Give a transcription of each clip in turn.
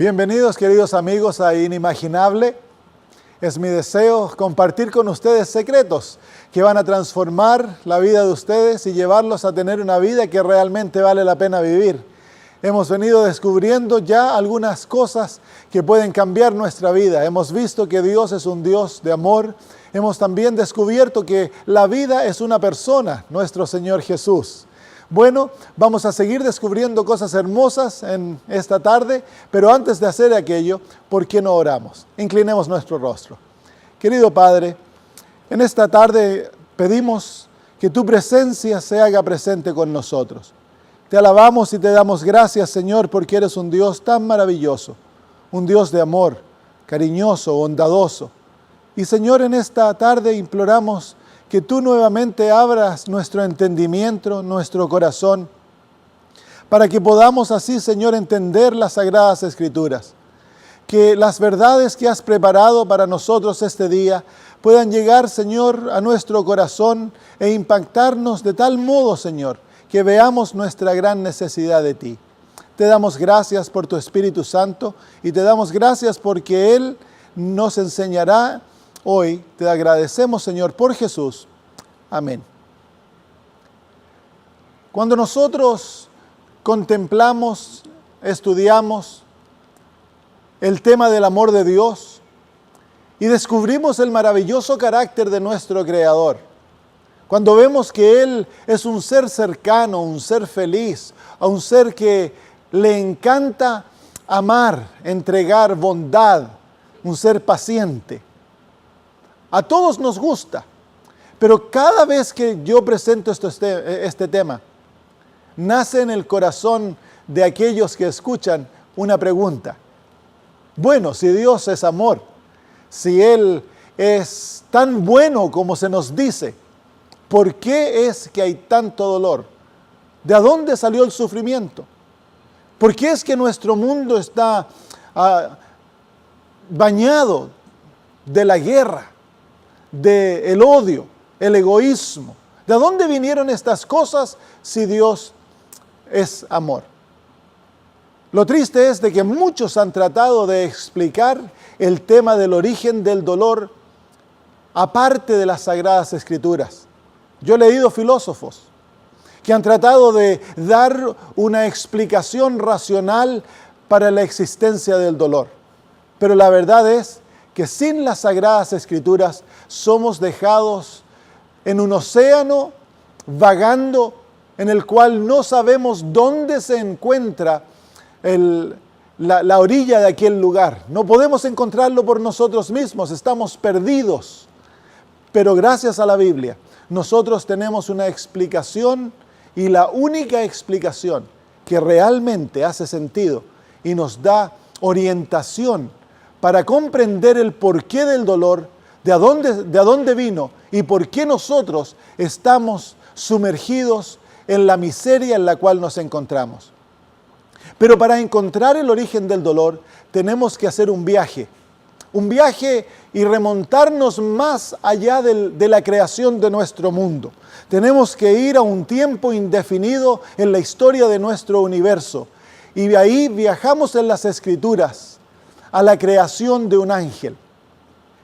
Bienvenidos, queridos amigos, a Inimaginable. Es mi deseo compartir con ustedes secretos que van a transformar la vida de ustedes y llevarlos a tener una vida que realmente vale la pena vivir. Hemos venido descubriendo ya algunas cosas que pueden cambiar nuestra vida. Hemos visto que Dios es un Dios de amor. Hemos también descubierto que la vida es una persona, nuestro Señor Jesús. Bueno, vamos a seguir descubriendo cosas hermosas en esta tarde, pero antes de hacer aquello, ¿por qué no oramos? Inclinemos nuestro rostro. Querido Padre, en esta tarde pedimos que tu presencia se haga presente con nosotros. Te alabamos y te damos gracias, Señor, porque eres un Dios tan maravilloso, un Dios de amor, cariñoso, bondadoso. Y Señor, en esta tarde imploramos que tú nuevamente abras nuestro entendimiento, nuestro corazón, para que podamos así, Señor, entender las Sagradas Escrituras. Que las verdades que has preparado para nosotros este día puedan llegar, Señor, a nuestro corazón e impactarnos de tal modo, Señor, que veamos nuestra gran necesidad de ti. Te damos gracias por tu Espíritu Santo y te damos gracias porque Él nos enseñará hoy. Te agradecemos, Señor, por Jesús. Amén. Cuando nosotros contemplamos, estudiamos el tema del amor de Dios y descubrimos el maravilloso carácter de nuestro Creador, cuando vemos que Él es un ser cercano, un ser feliz, a un ser que le encanta amar, entregar bondad, un ser paciente. A todos nos gusta, pero cada vez que yo presento este tema, nace en el corazón de aquellos que escuchan una pregunta. Bueno, si Dios es amor, si Él es tan bueno como se nos dice, ¿por qué es que hay tanto dolor? ¿De dónde salió el sufrimiento? ¿Por qué es que nuestro mundo está bañado de la guerra, del odio, el egoísmo? ¿De dónde vinieron estas cosas si Dios es amor? Lo triste es de que muchos han tratado de explicar el tema del origen del dolor aparte de las Sagradas Escrituras. Yo he leído filósofos que han tratado de dar una explicación racional para la existencia del dolor. Pero la verdad es que sin las Sagradas Escrituras somos dejados en un océano vagando en el cual no sabemos dónde se encuentra la orilla de aquel lugar. No podemos encontrarlo por nosotros mismos, estamos perdidos. Pero gracias a la Biblia, nosotros tenemos una explicación y la única explicación que realmente hace sentido y nos da orientación para comprender el porqué del dolor, de dónde vino y por qué nosotros estamos sumergidos en la miseria en la cual nos encontramos. Pero para encontrar el origen del dolor tenemos que hacer un viaje y remontarnos más allá de la creación de nuestro mundo. Tenemos que ir a un tiempo indefinido en la historia de nuestro universo y de ahí viajamos en las Escrituras a la creación de un ángel.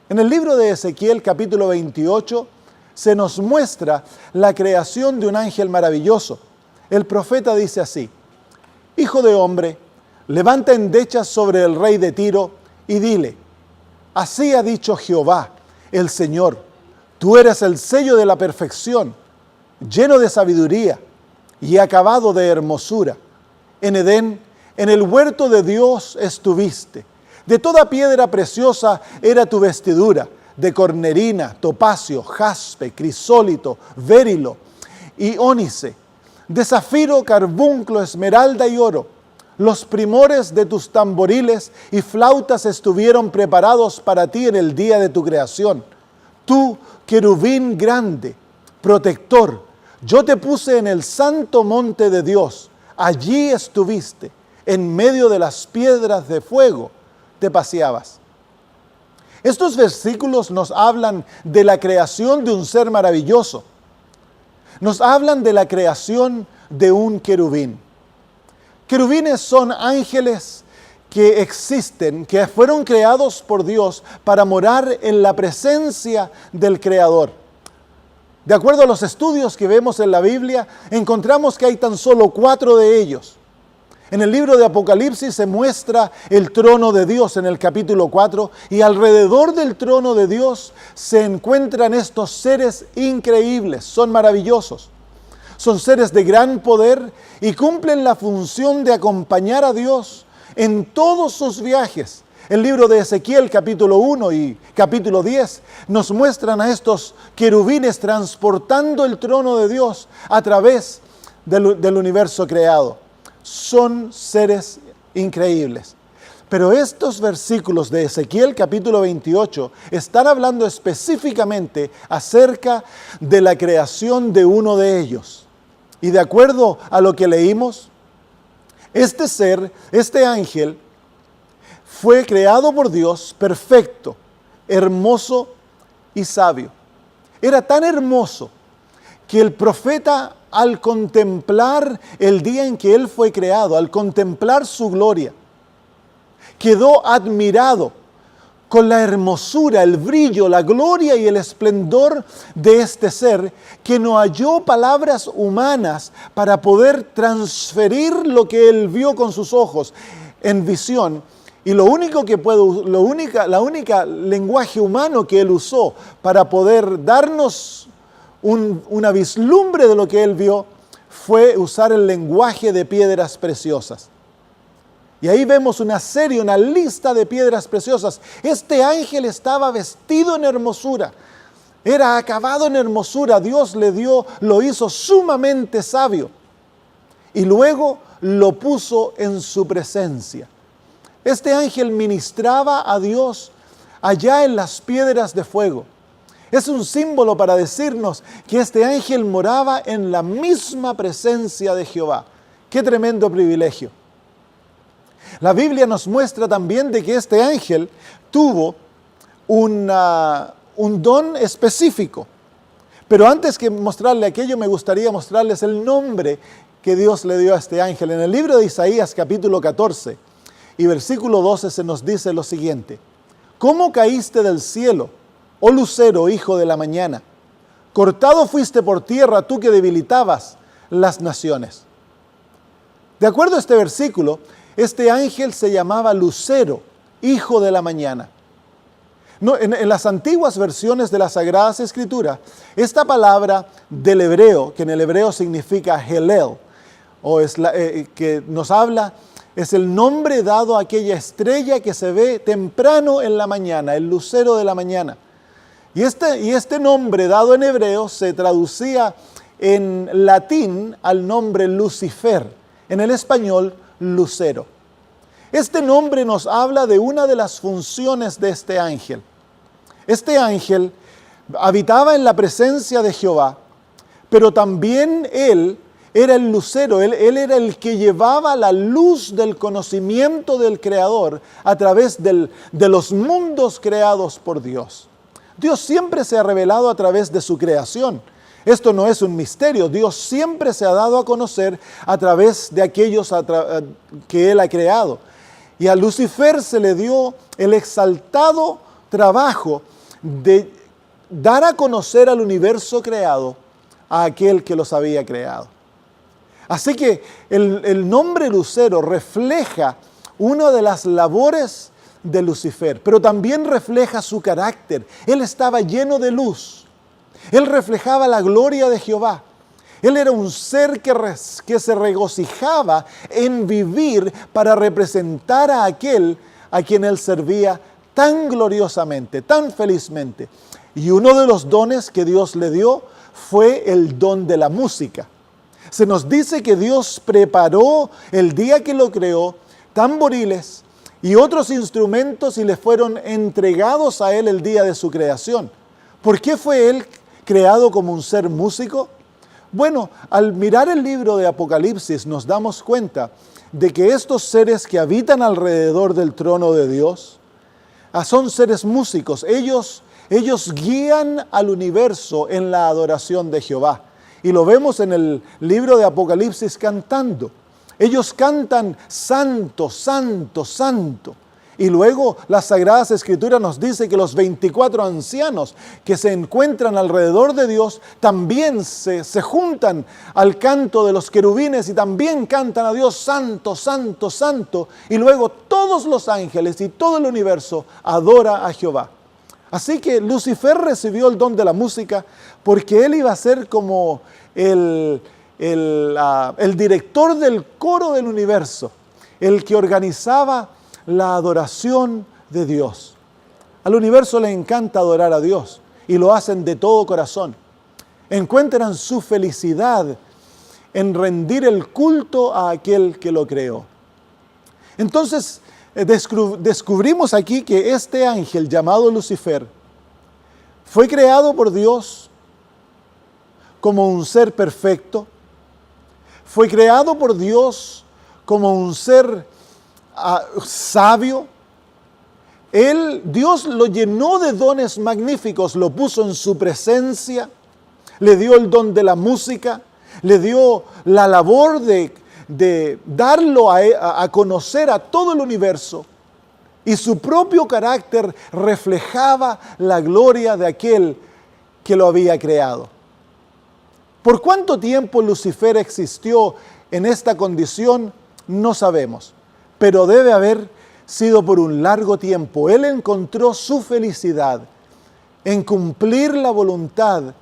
En el libro de Ezequiel, capítulo 28, se nos muestra la creación de un ángel maravilloso. El profeta dice así: Hijo de hombre, levanta endechas sobre el rey de Tiro y dile: así ha dicho Jehová, el Señor, tú eres el sello de la perfección, lleno de sabiduría y acabado de hermosura. En Edén, en el huerto de Dios estuviste. De toda piedra preciosa era tu vestidura, de cornerina, topacio, jaspe, crisólito, berilo y ónice, de zafiro, carbunclo, esmeralda y oro. Los primores de tus tamboriles y flautas estuvieron preparados para ti en el día de tu creación. Tú, querubín grande, protector, yo te puse en el santo monte de Dios. Allí estuviste, en medio de las piedras de fuego te paseabas. Estos versículos nos hablan de la creación de un ser maravilloso. Nos hablan de la creación de un querubín. Querubines son ángeles que existen, que fueron creados por Dios para morar en la presencia del Creador. De acuerdo a los estudios que vemos en la Biblia, encontramos que hay tan solo 4 de ellos. En el libro de Apocalipsis se muestra el trono de Dios en el capítulo 4 y alrededor del trono de Dios se encuentran estos seres increíbles, son maravillosos. Son seres de gran poder y cumplen la función de acompañar a Dios en todos sus viajes. El libro de Ezequiel capítulo 1 y capítulo 10 nos muestran a estos querubines transportando el trono de Dios a través del universo creado. Son seres increíbles. Pero estos versículos de Ezequiel capítulo 28 están hablando específicamente acerca de la creación de uno de ellos. Y de acuerdo a lo que leímos, este ser, este ángel, fue creado por Dios perfecto, hermoso y sabio. Era tan hermoso que el profeta, al contemplar el día en que él fue creado, al contemplar su gloria, quedó admirado con la hermosura, el brillo, la gloria y el esplendor de este ser, que no halló palabras humanas para poder transferir lo que él vio con sus ojos en visión. Y la única lenguaje humano que él usó para poder darnos una vislumbre de lo que él vio fue usar el lenguaje de piedras preciosas. Y ahí vemos una lista de piedras preciosas. Este ángel estaba vestido en hermosura, era acabado en hermosura. Dios lo hizo sumamente sabio y luego lo puso en su presencia. Este ángel ministraba a Dios allá en las piedras de fuego. Es un símbolo para decirnos que este ángel moraba en la misma presencia de Jehová. ¡Qué tremendo privilegio! La Biblia nos muestra también de que este ángel tuvo un don específico. Pero antes que mostrarle aquello, me gustaría mostrarles el nombre que Dios le dio a este ángel. En el libro de Isaías, capítulo 14 y versículo 12, se nos dice lo siguiente: ¿Cómo caíste del cielo, oh lucero, hijo de la mañana? Cortado fuiste por tierra, tú que debilitabas las naciones. De acuerdo a este versículo, este ángel se llamaba Lucero, hijo de la mañana. No, en las antiguas versiones de las Sagradas Escrituras, esta palabra del hebreo, que en el hebreo significa Helel, que nos habla, es el nombre dado a aquella estrella que se ve temprano en la mañana, el lucero de la mañana. Y este nombre dado en hebreo se traducía en latín al nombre Lucifer, en el español lucero. Este nombre nos habla de una de las funciones de este ángel. Este ángel habitaba en la presencia de Jehová, pero también él era el lucero, él era el que llevaba la luz del conocimiento del Creador a través de los mundos creados por Dios. Dios siempre se ha revelado a través de su creación. Esto no es un misterio. Dios siempre se ha dado a conocer a través de aquellos que Él ha creado. Y a Lucifer se le dio el exaltado trabajo de dar a conocer al universo creado a aquel que los había creado. Así que el nombre Lucero refleja una de las labores de Lucifer, pero también refleja su carácter. Él estaba lleno de luz. Él reflejaba la gloria de Jehová. Él era un ser que se regocijaba en vivir para representar a aquel a quien él servía tan gloriosamente, tan felizmente. Y uno de los dones que Dios le dio fue el don de la música. Se nos dice que Dios preparó el día que lo creó tamboriles y otros instrumentos y le fueron entregados a él el día de su creación. ¿Por qué fue él creado como un ser músico? Bueno, al mirar el libro de Apocalipsis nos damos cuenta de que estos seres que habitan alrededor del trono de Dios son seres músicos. Ellos guían al universo en la adoración de Jehová. Y lo vemos en el libro de Apocalipsis cantando. Ellos cantan santo, santo, santo. Y luego las Sagradas Escrituras nos dice que los 24 ancianos que se encuentran alrededor de Dios también se juntan al canto de los querubines y también cantan a Dios santo, santo, santo. Y luego todos los ángeles y todo el universo adora a Jehová. Así que Lucifer recibió el don de la música porque él iba a ser como el director del coro del universo, el que organizaba la adoración de Dios. Al universo le encanta adorar a Dios y lo hacen de todo corazón. Encuentran su felicidad en rendir el culto a aquel que lo creó. Entonces, descubrimos aquí que este ángel llamado Lucifer fue creado por Dios como un ser perfecto, fue creado por Dios como un ser sabio. Dios lo llenó de dones magníficos, lo puso en su presencia, le dio el don de la música, le dio la labor de darlo a conocer a todo el universo, y su propio carácter reflejaba la gloria de aquel que lo había creado. ¿Por cuánto tiempo Lucifer existió en esta condición? No sabemos, pero debe haber sido por un largo tiempo. Él encontró su felicidad en cumplir la voluntad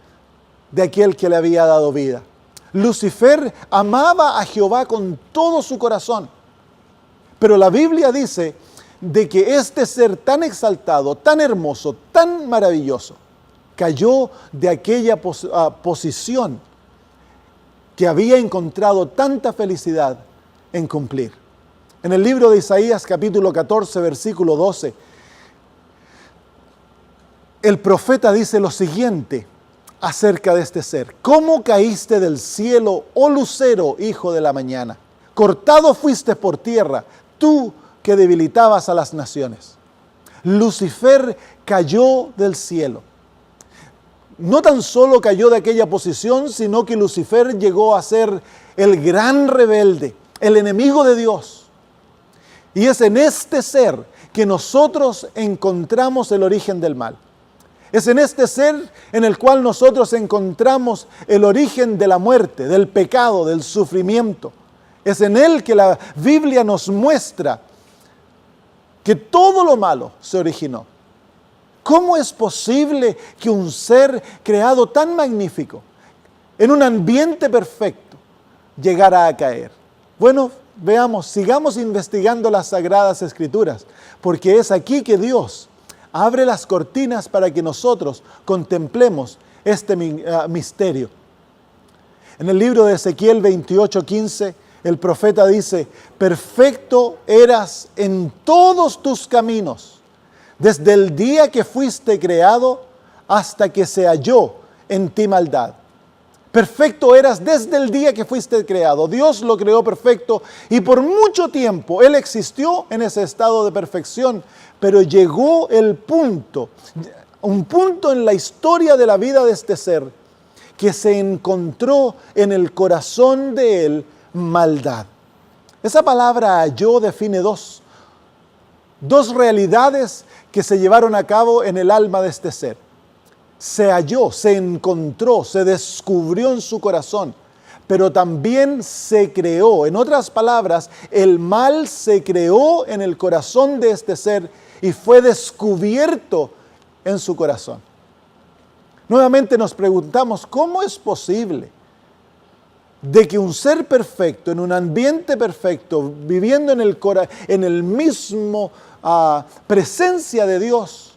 de aquel que le había dado vida. Lucifer amaba a Jehová con todo su corazón, pero la Biblia dice de que este ser tan exaltado, tan hermoso, tan maravilloso, cayó de aquella posición que había encontrado tanta felicidad en cumplir. En el libro de Isaías capítulo 14, versículo 12, el profeta dice lo siguiente acerca de este ser: ¿Cómo caíste del cielo, oh lucero, hijo de la mañana? Cortado fuiste por tierra, tú que debilitabas a las naciones. Lucifer cayó del cielo. No tan solo cayó de aquella posición, sino que Lucifer llegó a ser el gran rebelde, el enemigo de Dios. Y es en este ser que nosotros encontramos el origen del mal. Es en este ser en el cual nosotros encontramos el origen de la muerte, del pecado, del sufrimiento. Es en él que la Biblia nos muestra que todo lo malo se originó. ¿Cómo es posible que un ser creado tan magnífico, en un ambiente perfecto, llegara a caer? Bueno, veamos, sigamos investigando las Sagradas Escrituras, porque es aquí que Dios abre las cortinas para que nosotros contemplemos este misterio. En el libro de Ezequiel 28:15, el profeta dice: perfecto eras en todos tus caminos, desde el día que fuiste creado hasta que se halló en ti maldad. Perfecto eras desde el día que fuiste creado. Dios lo creó perfecto y por mucho tiempo Él existió en ese estado de perfección, pero llegó un punto en la historia de la vida de este ser, que se encontró en el corazón de él maldad. Esa palabra halló define dos realidades que se llevaron a cabo en el alma de este ser. Se halló, se encontró, se descubrió en su corazón, pero también se creó. En otras palabras, el mal se creó en el corazón de este ser y fue descubierto en su corazón. Nuevamente nos preguntamos, ¿cómo es posible de que un ser perfecto, en un ambiente perfecto, viviendo en el mismo presencia de Dios,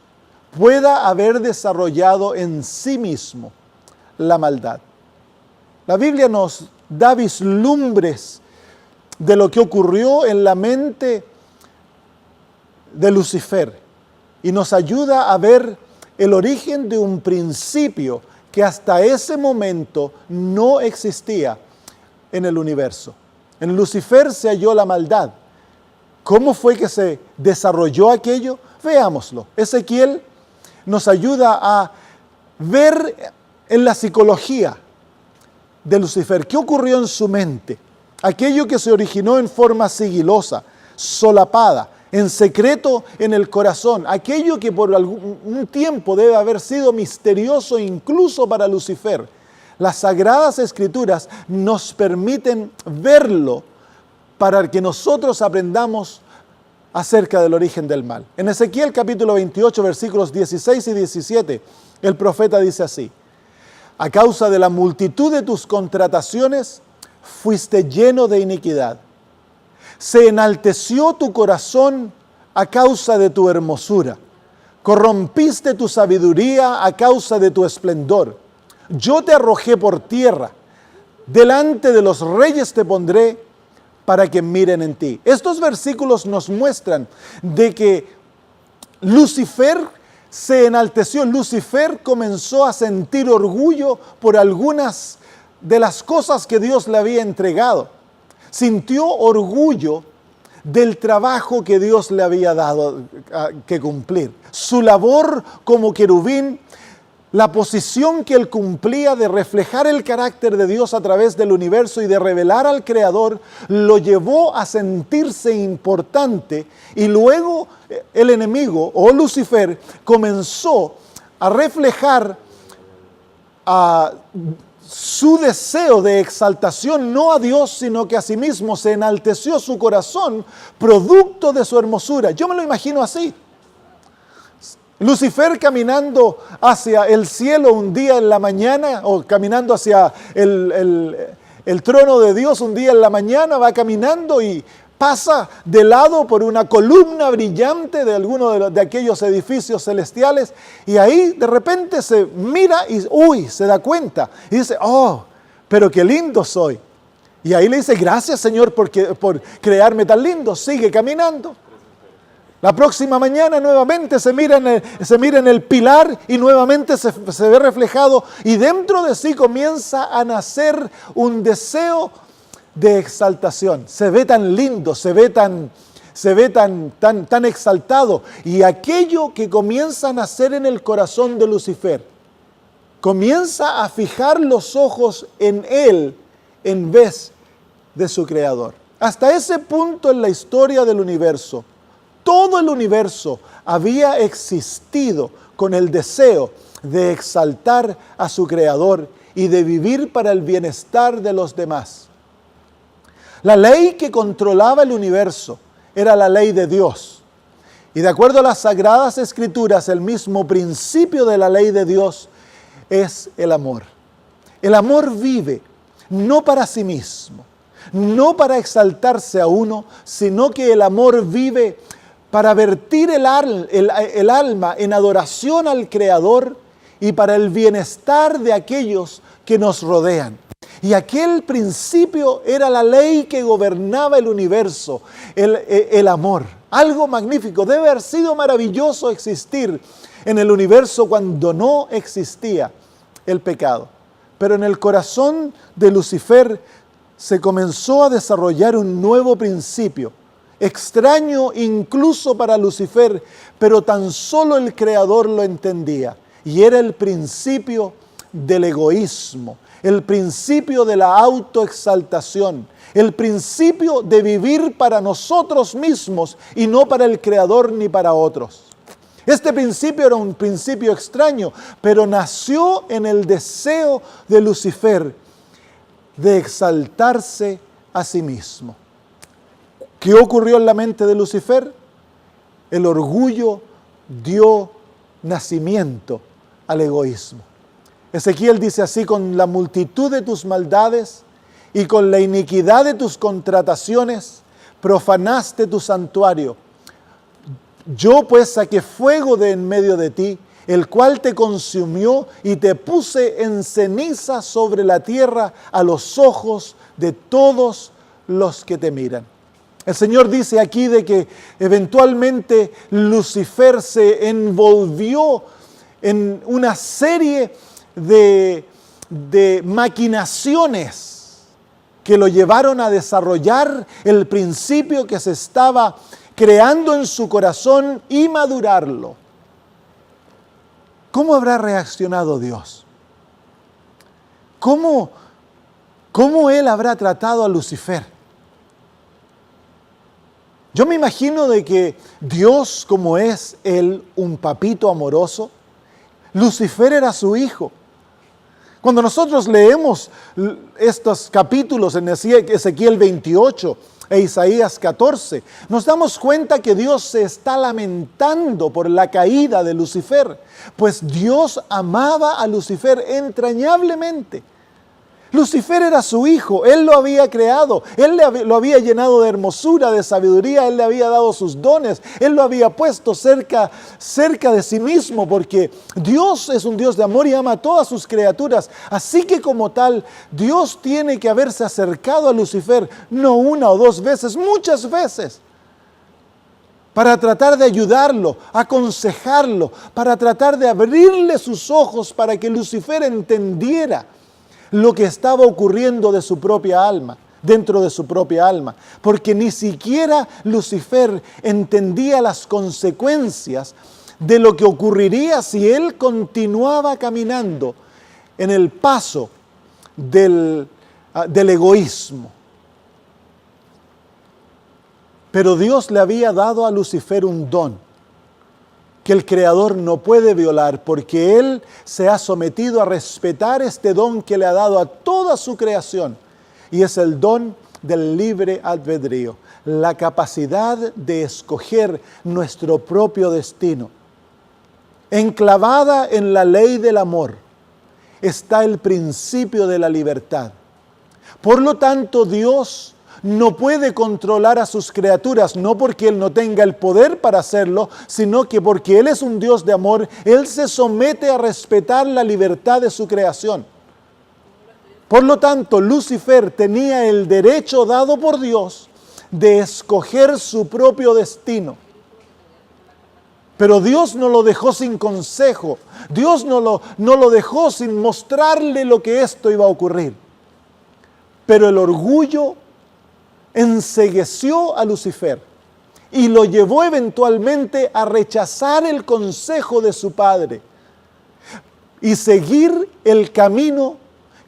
pueda haber desarrollado en sí mismo la maldad? La Biblia nos da vislumbres de lo que ocurrió en la mente de Lucifer y nos ayuda a ver el origen de un principio que hasta ese momento no existía en el universo. En Lucifer se halló la maldad. ¿Cómo fue que se desarrolló aquello? Veámoslo. Ezequiel nos ayuda a ver en la psicología de Lucifer qué ocurrió en su mente. aquello que se originó en forma sigilosa, solapada, en secreto en el corazón, aquello que por un tiempo debe haber sido misterioso incluso para Lucifer. Las Sagradas Escrituras nos permiten verlo para que nosotros aprendamos acerca del origen del mal. En Ezequiel capítulo 28, versículos 16 y 17, el profeta dice así: a causa de la multitud de tus contrataciones, fuiste lleno de iniquidad. Se enalteció tu corazón a causa de tu hermosura. Corrompiste tu sabiduría a causa de tu esplendor. Yo te arrojé por tierra. Delante de los reyes te pondré para que miren en ti. Estos versículos nos muestran de que Lucifer se enalteció. Lucifer comenzó a sentir orgullo por algunas de las cosas que Dios le había entregado. Sintió orgullo del trabajo que Dios le había dado que cumplir. Su labor como querubín, la posición que él cumplía de reflejar el carácter de Dios a través del universo y de revelar al Creador, lo llevó a sentirse importante, y luego el enemigo o Lucifer comenzó a reflejar su deseo de exaltación, no a Dios, sino que a sí mismo. Se enalteció su corazón, producto de su hermosura. Yo me lo imagino así. Lucifer caminando hacia el cielo un día en la mañana, o caminando hacia el trono de Dios un día en la mañana, va caminando y pasa de lado por una columna brillante de alguno de aquellos edificios celestiales, y ahí de repente se mira y se da cuenta y dice: oh, pero qué lindo soy. Y ahí le dice: gracias, Señor, por crearme tan lindo. Sigue caminando. La próxima mañana nuevamente se mira en el pilar y nuevamente se ve reflejado, y dentro de sí comienza a nacer un deseo de exaltación. Se ve tan lindo, se ve tan exaltado, y aquello que comienza a nacer en el corazón de Lucifer comienza a fijar los ojos en él en vez de su Creador. Hasta ese punto en la historia del universo, todo el universo había existido con el deseo de exaltar a su Creador y de vivir para el bienestar de los demás. La ley que controlaba el universo era la ley de Dios. Y de acuerdo a las Sagradas Escrituras, el mismo principio de la ley de Dios es el amor. El amor vive no para sí mismo, no para exaltarse a uno, sino que el amor vive para vertir el alma en adoración al Creador y para el bienestar de aquellos que nos rodean. Y aquel principio era la ley que gobernaba el universo, el amor. Algo magnífico. Debe haber sido maravilloso existir en el universo cuando no existía el pecado. Pero en el corazón de Lucifer se comenzó a desarrollar un nuevo principio, extraño incluso para Lucifer, pero tan solo el Creador lo entendía. Y era el principio del egoísmo, el principio de la autoexaltación, el principio de vivir para nosotros mismos y no para el Creador ni para otros. Este principio era un principio extraño, pero nació en el deseo de Lucifer de exaltarse a sí mismo. ¿Qué ocurrió en la mente de Lucifer? El orgullo dio nacimiento al egoísmo. Ezequiel dice así: con la multitud de tus maldades y con la iniquidad de tus contrataciones, profanaste tu santuario. Yo pues saqué fuego de en medio de ti, el cual te consumió, y te puse en ceniza sobre la tierra a los ojos de todos los que te miran. El Señor dice aquí de que eventualmente Lucifer se envolvió en una serie de maquinaciones que lo llevaron a desarrollar el principio que se estaba creando en su corazón y madurarlo. ¿Cómo habrá reaccionado Dios? ¿Cómo Él habrá tratado a Lucifer? Yo me imagino de que Dios, como es Él, un papito amoroso, Lucifer era su hijo. Cuando nosotros leemos estos capítulos en Ezequiel 28 e Isaías 14, nos damos cuenta que Dios se está lamentando por la caída de Lucifer, pues Dios amaba a Lucifer entrañablemente. Lucifer era su hijo, Él lo había creado, Él lo había llenado de hermosura, de sabiduría, Él le había dado sus dones, Él lo había puesto cerca de sí mismo, porque Dios es un Dios de amor y ama a todas sus criaturas. Así que como tal, Dios tiene que haberse acercado a Lucifer, no una o dos veces, muchas veces, para tratar de ayudarlo, aconsejarlo, para tratar de abrirle sus ojos para que Lucifer entendiera lo que estaba ocurriendo de su propia alma, dentro de su propia alma, porque ni siquiera Lucifer entendía las consecuencias de lo que ocurriría si él continuaba caminando en el paso del egoísmo. Pero Dios le había dado a Lucifer un don que el Creador no puede violar, porque Él se ha sometido a respetar este don que le ha dado a toda su creación, y es el don del libre albedrío, la capacidad de escoger nuestro propio destino. Enclavada en la ley del amor está el principio de la libertad. Por lo tanto, Dios no puede controlar a sus criaturas, no porque Él no tenga el poder para hacerlo, sino que porque Él es un Dios de amor, Él se somete a respetar la libertad de su creación. Por lo tanto, Lucifer tenía el derecho dado por Dios de escoger su propio destino. Pero Dios no lo dejó sin consejo, Dios no lo dejó sin mostrarle lo que esto iba a ocurrir. Pero el orgullo encegueció a Lucifer y lo llevó eventualmente a rechazar el consejo de su padre y seguir el camino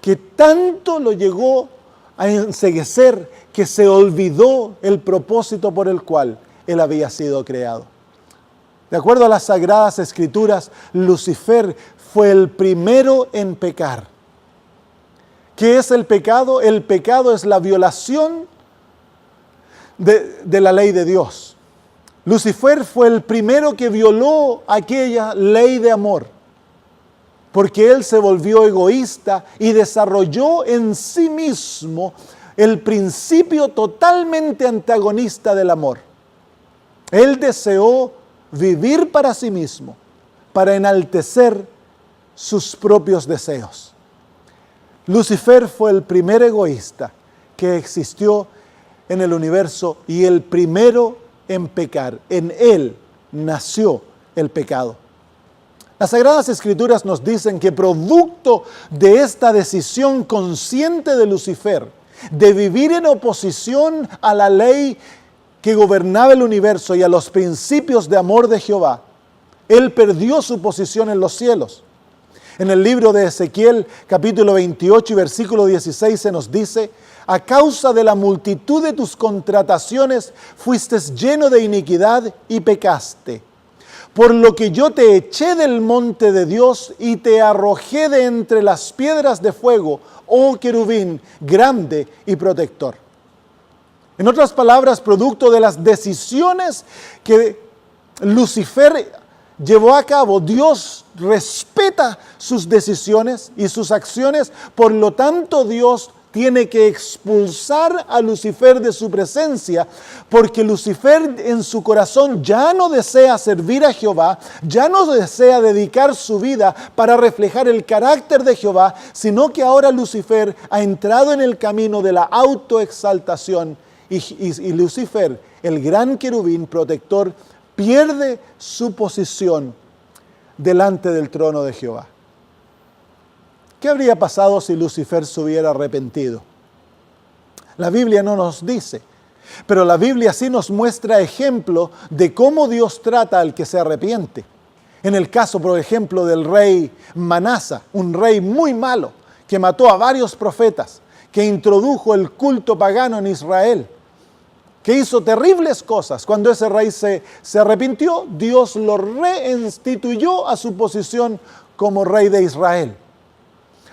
que tanto lo llegó a enceguecer que se olvidó el propósito por el cual él había sido creado. De acuerdo a las Sagradas Escrituras, Lucifer fue el primero en pecar. ¿Qué es el pecado? El pecado es la violación de la ley de Dios. Lucifer fue el primero que violó aquella ley de amor, porque él se volvió egoísta y desarrolló en sí mismo el principio totalmente antagonista del amor. Él deseó vivir para sí mismo, para enaltecer sus propios deseos. Lucifer fue el primer egoísta que existió en el universo y el primero en pecar. En él nació el pecado. Las Sagradas Escrituras nos dicen que producto de esta decisión consciente de Lucifer de vivir en oposición a la ley que gobernaba el universo y a los principios de amor de Jehová, él perdió su posición en los cielos. En el libro de Ezequiel, capítulo 28 y versículo 16 se nos dice: a causa de la multitud de tus contrataciones fuiste lleno de iniquidad y pecaste. Por lo que yo te eché del monte de Dios y te arrojé de entre las piedras de fuego, oh querubín, grande y protector. En otras palabras, producto de las decisiones que Lucifer llevó a cabo, Dios respeta sus decisiones y sus acciones, por lo tanto Dios tiene que expulsar a Lucifer de su presencia, porque Lucifer en su corazón ya no desea servir a Jehová, ya no desea dedicar su vida para reflejar el carácter de Jehová, sino que ahora Lucifer ha entrado en el camino de la autoexaltación y Lucifer, el gran querubín protector, pierde su posición delante del trono de Jehová. ¿Qué habría pasado si Lucifer se hubiera arrepentido? La Biblia no nos dice, pero la Biblia sí nos muestra ejemplo de cómo Dios trata al que se arrepiente. En el caso, por ejemplo, del rey Manasa, un rey muy malo, que mató a varios profetas, que introdujo el culto pagano en Israel. que hizo terribles cosas. Cuando ese rey se arrepintió, Dios lo reinstituyó a su posición como rey de Israel.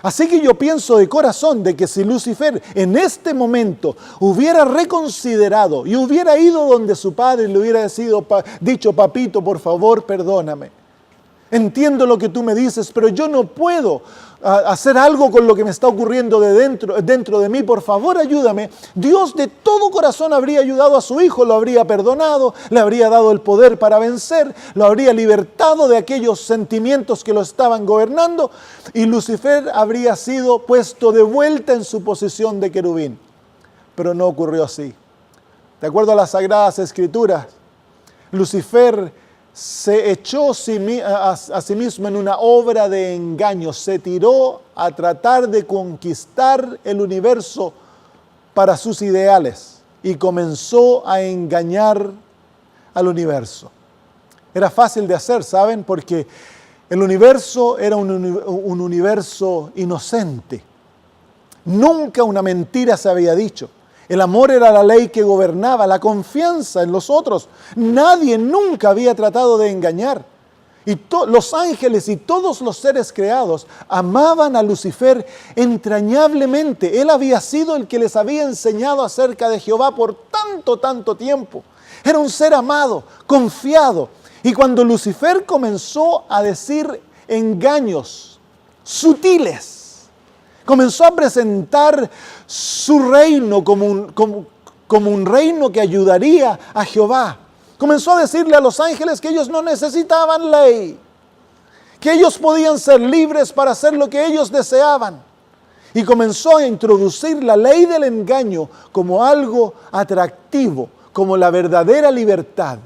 Así que yo pienso de corazón de que si Lucifer en este momento hubiera reconsiderado y hubiera ido donde su padre y le hubiera dicho, papito, por favor, perdóname. Entiendo lo que tú me dices, pero yo no puedo hacer algo con lo que me está ocurriendo dentro de mí. Por favor, ayúdame. Dios de todo corazón habría ayudado a su hijo, lo habría perdonado, le habría dado el poder para vencer, lo habría libertado de aquellos sentimientos que lo estaban gobernando y Lucifer habría sido puesto de vuelta en su posición de querubín. Pero no ocurrió así. De acuerdo a las Sagradas Escrituras, Lucifer se echó a sí mismo en una obra de engaño, se tiró a tratar de conquistar el universo para sus ideales y comenzó a engañar al universo. Era fácil de hacer, ¿saben? Porque el universo era un universo inocente. Nunca una mentira se había dicho. El amor era la ley que gobernaba, la confianza en los otros. Nadie nunca había tratado de engañar. Y los ángeles y todos los seres creados amaban a Lucifer entrañablemente. Él había sido el que les había enseñado acerca de Jehová por tanto tiempo. Era un ser amado, confiado. Y cuando Lucifer comenzó a decir engaños sutiles, comenzó a presentar su reino como un reino que ayudaría a Jehová. Comenzó a decirle a los ángeles que ellos no necesitaban ley, que ellos podían ser libres para hacer lo que ellos deseaban. Y comenzó a introducir la ley del engaño como algo atractivo, como la verdadera libertad,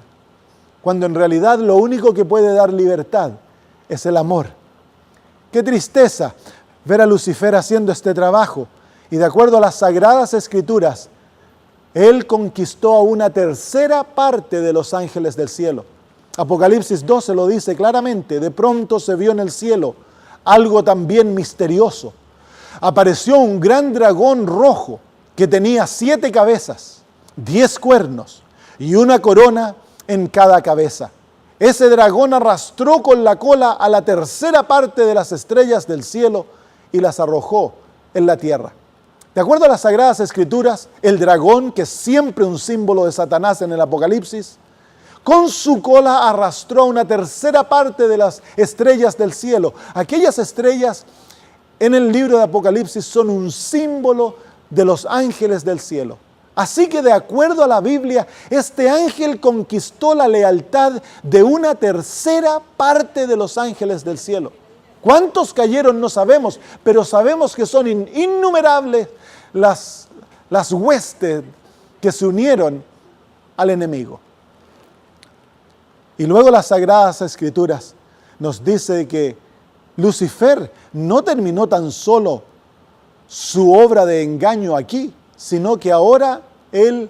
cuando en realidad lo único que puede dar libertad es el amor. ¡Qué tristeza ver a Lucifer haciendo este trabajo! Y de acuerdo a las Sagradas Escrituras, él conquistó a una tercera parte de los ángeles del cielo. Apocalipsis 12 lo dice claramente: de pronto se vio en el cielo algo también misterioso. Apareció un gran dragón rojo que tenía 7 cabezas, 10 cuernos y una corona en cada cabeza. Ese dragón arrastró con la cola a la tercera parte de las estrellas del cielo y las arrojó en la tierra. De acuerdo a las Sagradas Escrituras, el dragón, que es siempre un símbolo de Satanás en el Apocalipsis, con su cola arrastró una tercera parte de las estrellas del cielo. Aquellas estrellas en el libro de Apocalipsis son un símbolo de los ángeles del cielo. Así que de acuerdo a la Biblia, este ángel conquistó la lealtad de una tercera parte de los ángeles del cielo. ¿Cuántos cayeron? No sabemos, pero sabemos que son innumerables las huestes que se unieron al enemigo. Y luego las Sagradas Escrituras nos dice que Lucifer no terminó tan solo su obra de engaño aquí, sino que ahora él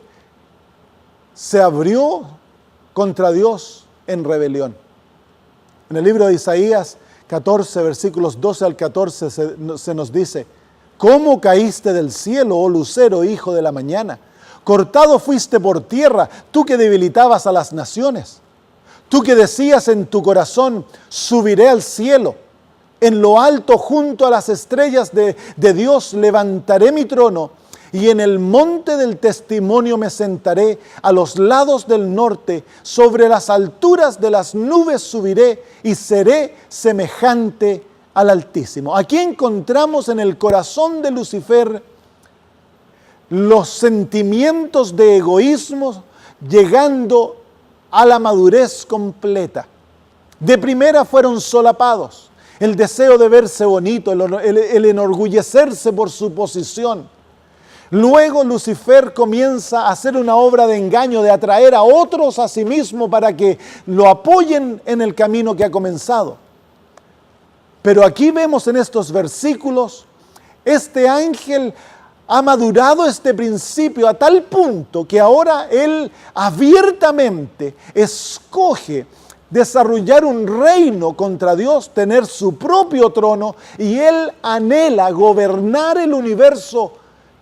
se abrió contra Dios en rebelión. En el libro de Isaías 14, versículos 12 al 14 se nos dice: ¿cómo caíste del cielo, oh lucero, hijo de la mañana? Cortado fuiste por tierra, tú que debilitabas a las naciones. Tú que decías en tu corazón: subiré al cielo. En lo alto, junto a las estrellas de Dios, levantaré mi trono, y en el monte del testimonio me sentaré, a los lados del norte, sobre las alturas de las nubes subiré, y seré semejante al Altísimo. Aquí encontramos en el corazón de Lucifer los sentimientos de egoísmo llegando a la madurez completa. De primera fueron solapados. El deseo de verse bonito, el enorgullecerse por su posición. Luego Lucifer comienza a hacer una obra de engaño, de atraer a otros a sí mismo para que lo apoyen en el camino que ha comenzado. Pero aquí vemos en estos versículos, este ángel ha madurado este principio a tal punto que ahora él abiertamente escoge desarrollar un reino contra Dios, tener su propio trono, y él anhela gobernar el universo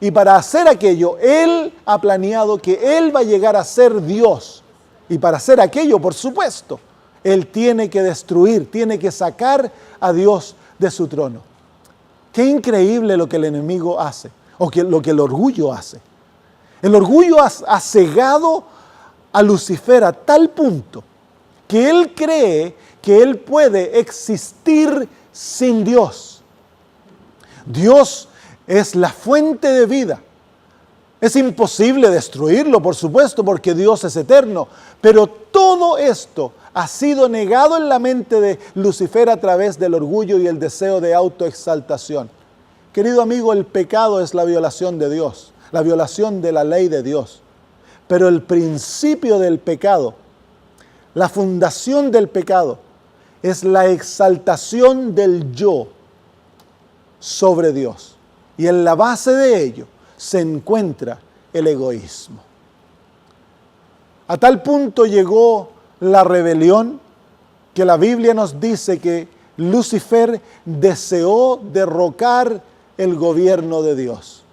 Y para hacer aquello, Él ha planeado que Él va a llegar a ser Dios. Y para hacer aquello, por supuesto, Él tiene que destruir, tiene que sacar a Dios de su trono. Qué increíble lo que el enemigo hace, o lo que el orgullo hace. El orgullo ha cegado a Lucifer a tal punto que él cree que él puede existir sin Dios. Dios es la fuente de vida. Es imposible destruirlo, por supuesto, porque Dios es eterno. Pero todo esto ha sido negado en la mente de Lucifer a través del orgullo y el deseo de autoexaltación. Querido amigo, el pecado es la violación de Dios, la violación de la ley de Dios. Pero el principio del pecado, la fundación del pecado, es la exaltación del yo sobre Dios. Y en la base de ello se encuentra el egoísmo. A tal punto llegó la rebelión que la Biblia nos dice que Lucifer deseó derrocar el gobierno de Dios.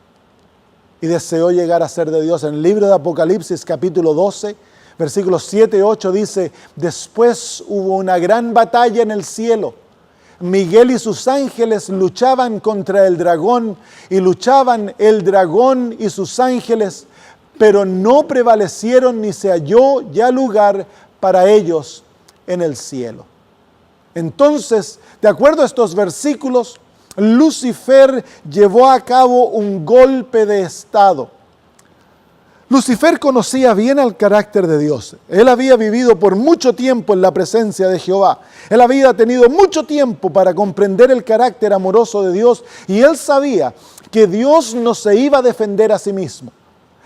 Y deseó llegar a ser de Dios. En el libro de Apocalipsis, capítulo 12, versículos 7 y 8 dice: después hubo una gran batalla en el cielo. Miguel y sus ángeles luchaban contra el dragón, y luchaban el dragón y sus ángeles, pero no prevalecieron ni se halló ya lugar para ellos en el cielo. Entonces, de acuerdo a estos versículos, Lucifer llevó a cabo un golpe de estado. Lucifer conocía bien el carácter de Dios. Él había vivido por mucho tiempo en la presencia de Jehová. Él había tenido mucho tiempo para comprender el carácter amoroso de Dios, y él sabía que Dios no se iba a defender a sí mismo.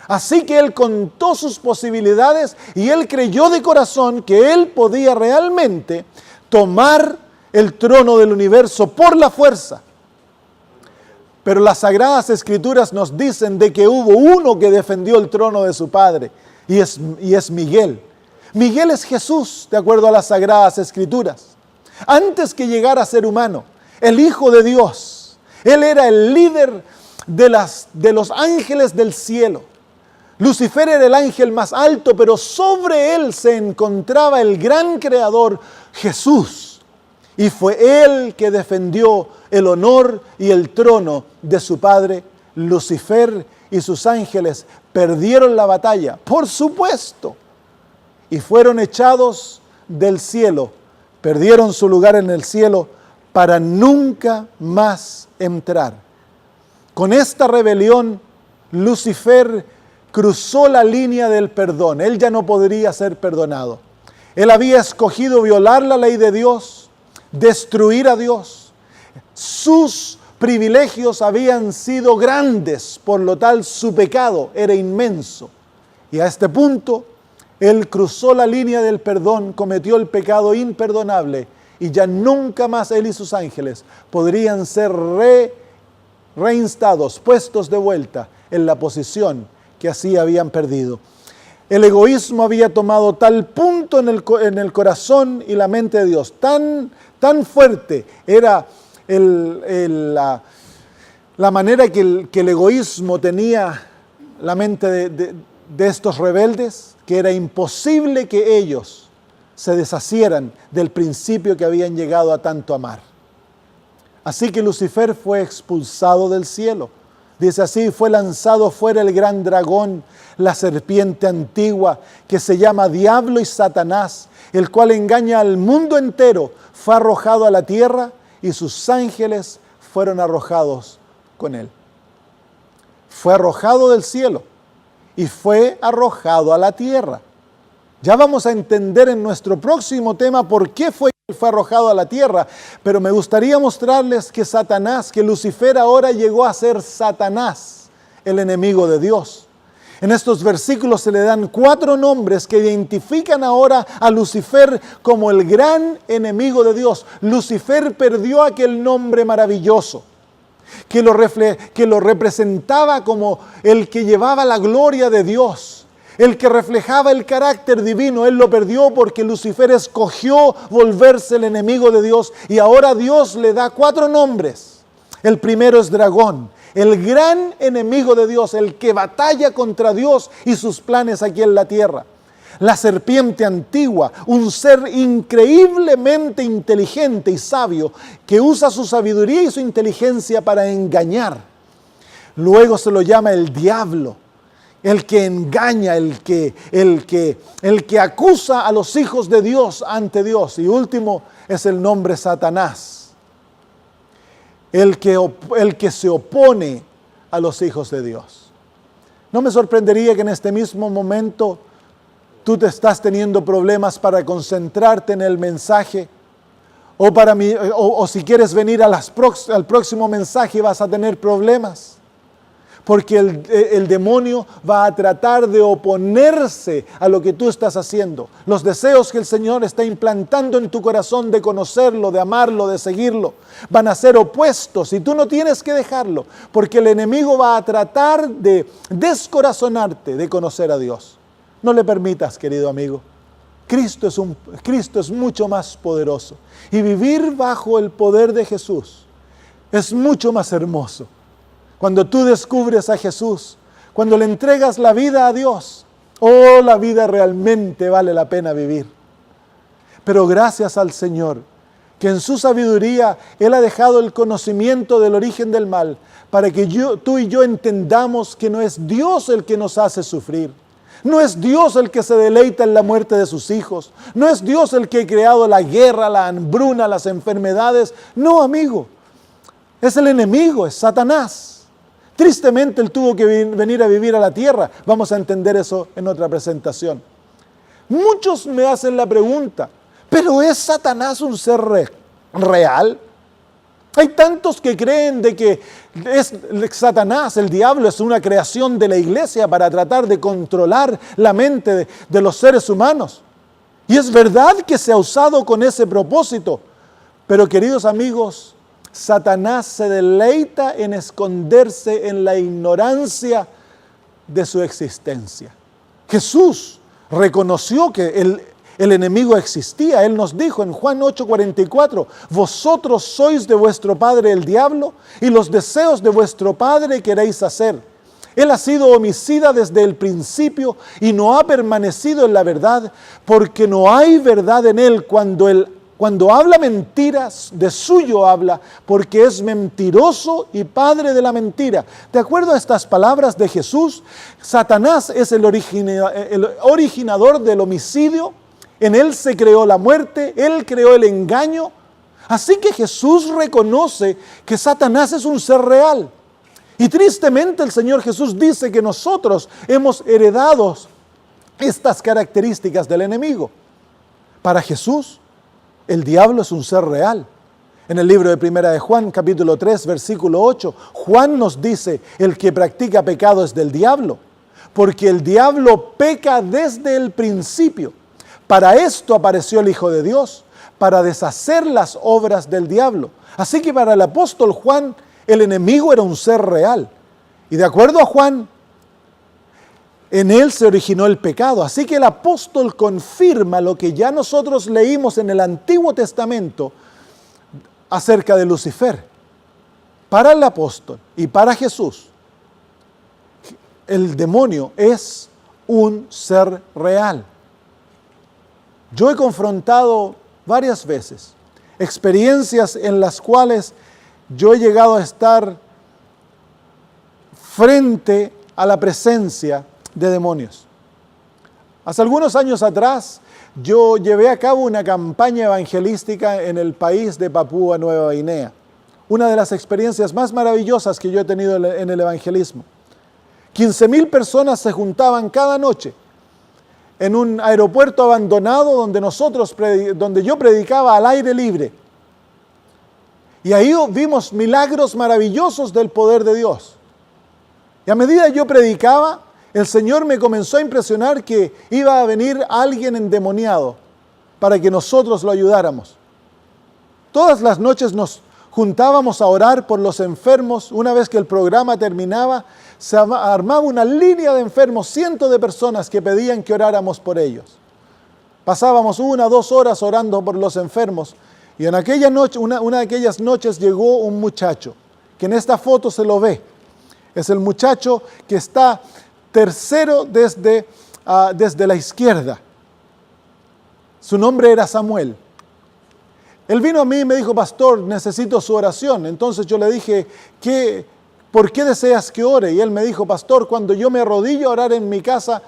Así que él contó sus posibilidades y él creyó de corazón que él podía realmente tomar el trono del universo por la fuerza. Pero las Sagradas Escrituras nos dicen de que hubo uno que defendió el trono de su padre, y es Miguel. Miguel es Jesús, de acuerdo a las Sagradas Escrituras. Antes que llegara a ser humano, el Hijo de Dios, Él era el líder de los ángeles del cielo. Lucifer era el ángel más alto, pero sobre él se encontraba el gran creador, Jesús. Y fue Él que defendió el honor y el trono de su padre. Lucifer y sus ángeles perdieron la batalla, por supuesto, y fueron echados del cielo. Perdieron su lugar en el cielo para nunca más entrar. Con esta rebelión, Lucifer cruzó la línea del perdón. Él ya no podría ser perdonado. Él había escogido violar la ley de Dios, destruir a Dios. Sus privilegios habían sido grandes, por lo tal su pecado era inmenso. Y a este punto, él cruzó la línea del perdón, cometió el pecado imperdonable, y ya nunca más él y sus ángeles podrían ser reinstados, puestos de vuelta en la posición que así habían perdido. El egoísmo había tomado tal punto en el corazón y la mente de Dios, tan fuerte era la manera que el egoísmo tenía la mente de estos rebeldes, que era imposible que ellos se deshacieran del principio que habían llegado a tanto amar. Así que Lucifer fue expulsado del cielo. Dice así: fue lanzado fuera el gran dragón, la serpiente antigua, que se llama Diablo y Satanás, el cual engaña al mundo entero. Fue arrojado a la tierra y sus ángeles fueron arrojados con él. Fue arrojado del cielo y fue arrojado a la tierra. Ya vamos a entender en nuestro próximo tema por qué fue arrojado a la tierra, pero me gustaría mostrarles que Satanás, que Lucifer ahora llegó a ser Satanás, el enemigo de Dios. En estos versículos se le dan 4 nombres que identifican ahora a Lucifer como el gran enemigo de Dios. Lucifer perdió aquel nombre maravilloso que lo representaba como el que llevaba la gloria de Dios, el que reflejaba el carácter divino. Él lo perdió porque Lucifer escogió volverse el enemigo de Dios, y ahora Dios le da 4 nombres. El primero es dragón, el gran enemigo de Dios, el que batalla contra Dios y sus planes aquí en la tierra. La serpiente antigua, un ser increíblemente inteligente y sabio, que usa su sabiduría y su inteligencia para engañar. Luego se lo llama el diablo, el que engaña, el que acusa a los hijos de Dios ante Dios. Y último es el nombre Satanás, el que se opone a los hijos de Dios. No me sorprendería que en este mismo momento tú te estás teniendo problemas para concentrarte en el mensaje, o si quieres venir al próximo mensaje vas a tener problemas, porque el demonio va a tratar de oponerse a lo que tú estás haciendo. Los deseos que el Señor está implantando en tu corazón de conocerlo, de amarlo, de seguirlo, van a ser opuestos y tú no tienes que dejarlo, porque el enemigo va a tratar de descorazonarte de conocer a Dios. No le permitas, querido amigo. Cristo es mucho más poderoso. Y vivir bajo el poder de Jesús es mucho más hermoso. Cuando tú descubres a Jesús, cuando le entregas la vida a Dios, la vida realmente vale la pena vivir. Pero gracias al Señor, que en su sabiduría Él ha dejado el conocimiento del origen del mal, para que tú y yo entendamos que no es Dios el que nos hace sufrir. No es Dios el que se deleita en la muerte de sus hijos. No es Dios el que ha creado la guerra, la hambruna, las enfermedades. No, amigo. Es el enemigo, es Satanás. Tristemente Él tuvo que venir a vivir a la tierra. Vamos a entender eso en otra presentación. Muchos me hacen la pregunta, ¿pero es Satanás un ser real? Hay tantos que creen de que Satanás, el diablo, es una creación de la iglesia para tratar de controlar la mente de los seres humanos. Y es verdad que se ha usado con ese propósito. Pero queridos amigos, Satanás se deleita en esconderse en la ignorancia de su existencia. Jesús reconoció que el enemigo existía. Él nos dijo en Juan 8:44, vosotros sois de vuestro padre el diablo y los deseos de vuestro padre queréis hacer. Él ha sido homicida desde el principio y no ha permanecido en la verdad, porque no hay verdad en él. Cuando habla mentiras, de suyo habla, porque es mentiroso y padre de la mentira. De acuerdo a estas palabras de Jesús, Satanás es el originador del homicidio. En él se creó la muerte, él creó el engaño. Así que Jesús reconoce que Satanás es un ser real. Y tristemente el Señor Jesús dice que nosotros hemos heredado estas características del enemigo. Para Jesús, el diablo es un ser real. En el libro de Primera de Juan, capítulo 3, versículo 8, Juan nos dice, el que practica pecado es del diablo, porque el diablo peca desde el principio. Para esto apareció el Hijo de Dios, para deshacer las obras del diablo. Así que para el apóstol Juan, el enemigo era un ser real. Y de acuerdo a Juan, en él se originó el pecado. Así que el apóstol confirma lo que ya nosotros leímos en el Antiguo Testamento acerca de Lucifer. Para el apóstol y para Jesús, el demonio es un ser real. Yo he confrontado varias veces experiencias en las cuales yo he llegado a estar frente a la presencia de demonios. Hace algunos años atrás, yo llevé a cabo una campaña evangelística en el país de Papúa Nueva Guinea. Una de las experiencias más maravillosas que yo he tenido en el evangelismo. 15,000 personas se juntaban cada noche en un aeropuerto abandonado donde yo predicaba al aire libre. Y ahí vimos milagros maravillosos del poder de Dios. Y a medida que yo predicaba, el Señor me comenzó a impresionar que iba a venir alguien endemoniado para que nosotros lo ayudáramos. Todas las noches nos juntábamos a orar por los enfermos. Una vez que el programa terminaba, se armaba una línea de enfermos, cientos de personas que pedían que oráramos por ellos. Pasábamos 1 o 2 horas orando por los enfermos. Y en aquella noche, una de aquellas noches llegó un muchacho, que en esta foto se lo ve. Es el muchacho que está tercero desde la izquierda. Su nombre era Samuel. Él vino a mí y me dijo, pastor, necesito su oración. Entonces yo le dije, ¿por qué deseas que ore? Y él me dijo, pastor, cuando yo me arrodillo a orar en mi casa,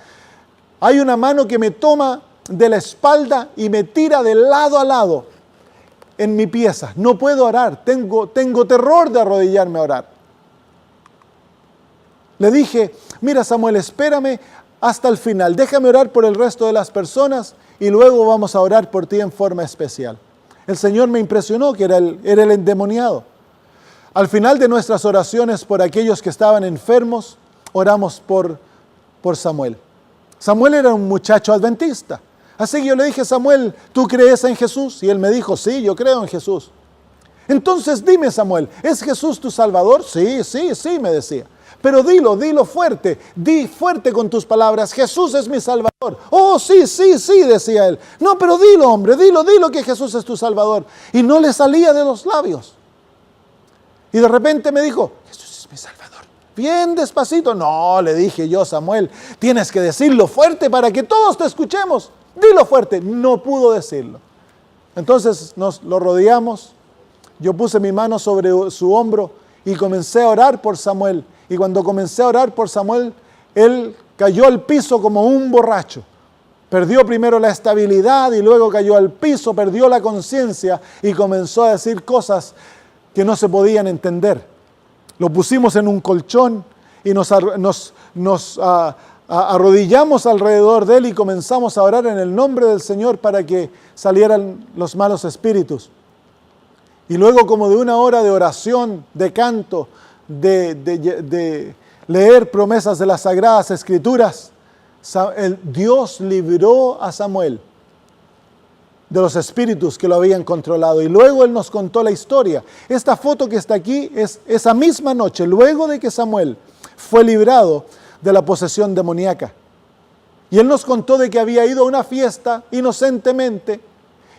hay una mano que me toma de la espalda y me tira de lado a lado en mi pieza. No puedo orar, tengo terror de arrodillarme a orar. Le dije, mira Samuel, espérame hasta el final, déjame orar por el resto de las personas y luego vamos a orar por ti en forma especial. El Señor me impresionó que era el endemoniado. Al final de nuestras oraciones por aquellos que estaban enfermos, oramos por Samuel. Samuel era un muchacho adventista. Así que yo le dije, Samuel, ¿tú crees en Jesús? Y él me dijo, sí, yo creo en Jesús. Entonces dime, Samuel, ¿es Jesús tu Salvador? Sí, me decía. Pero dilo fuerte, di fuerte con tus palabras, Jesús es mi Salvador. Oh, sí, decía él. No, pero dilo, hombre, dilo que Jesús es tu Salvador. Y no le salía de los labios. Y de repente me dijo, Jesús es mi Salvador. Bien despacito. No, le dije yo, Samuel, tienes que decirlo fuerte para que todos te escuchemos. Dilo fuerte. No pudo decirlo. Entonces nos lo rodeamos. Yo puse mi mano sobre su hombro y comencé a orar por Samuel. Y cuando comencé a orar por Samuel, él cayó al piso como un borracho. Perdió primero la estabilidad y luego cayó al piso, perdió la conciencia y comenzó a decir cosas que no se podían entender. Lo pusimos en un colchón y nos arrodillamos alrededor de él y comenzamos a orar en el nombre del Señor para que salieran los malos espíritus. Y luego, como de una hora de oración, de canto, de leer promesas de las Sagradas Escrituras, Dios libró a Samuel de los espíritus que lo habían controlado. Y luego él nos contó la historia. Esta foto que está aquí es esa misma noche, luego de que Samuel fue librado de la posesión demoníaca. Y él nos contó de que había ido a una fiesta inocentemente,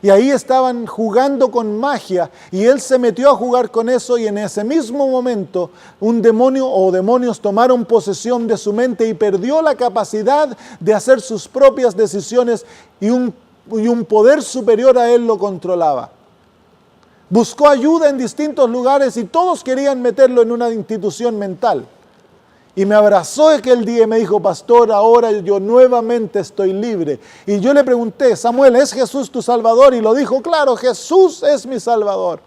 y ahí estaban jugando con magia, y él se metió a jugar con eso, y en ese mismo momento un demonio o demonios tomaron posesión de su mente y perdió la capacidad de hacer sus propias decisiones, y un poder superior a él lo controlaba. Buscó ayuda en distintos lugares y todos querían meterlo en una institución mental. Y me abrazó aquel día y me dijo, pastor, ahora yo nuevamente estoy libre. Y yo le pregunté, Samuel, ¿es Jesús tu Salvador? Y lo dijo, claro, Jesús es mi Salvador.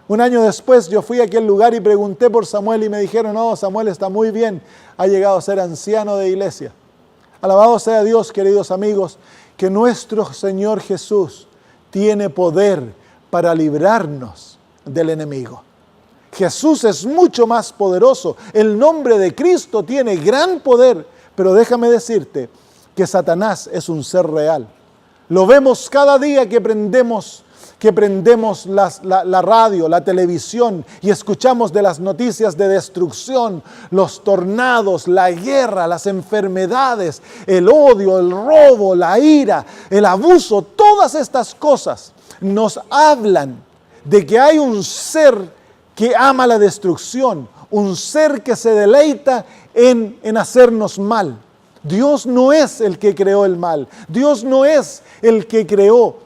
Un año después yo fui a aquel lugar y pregunté por Samuel y me dijeron, no, Samuel está muy bien, ha llegado a ser anciano de iglesia. Alabado sea Dios, queridos amigos, que nuestro Señor Jesús tiene poder para librarnos del enemigo. Jesús es mucho más poderoso. El nombre de Cristo tiene gran poder, pero déjame decirte que Satanás es un ser real. Lo vemos cada día que prendemos la radio, la televisión y escuchamos de las noticias de destrucción, los tornados, la guerra, las enfermedades, el odio, el robo, la ira, el abuso. Todas estas cosas nos hablan de que hay un ser que ama la destrucción, un ser que se deleita en hacernos mal. Dios no es el que creó el mal. Dios no es el que creó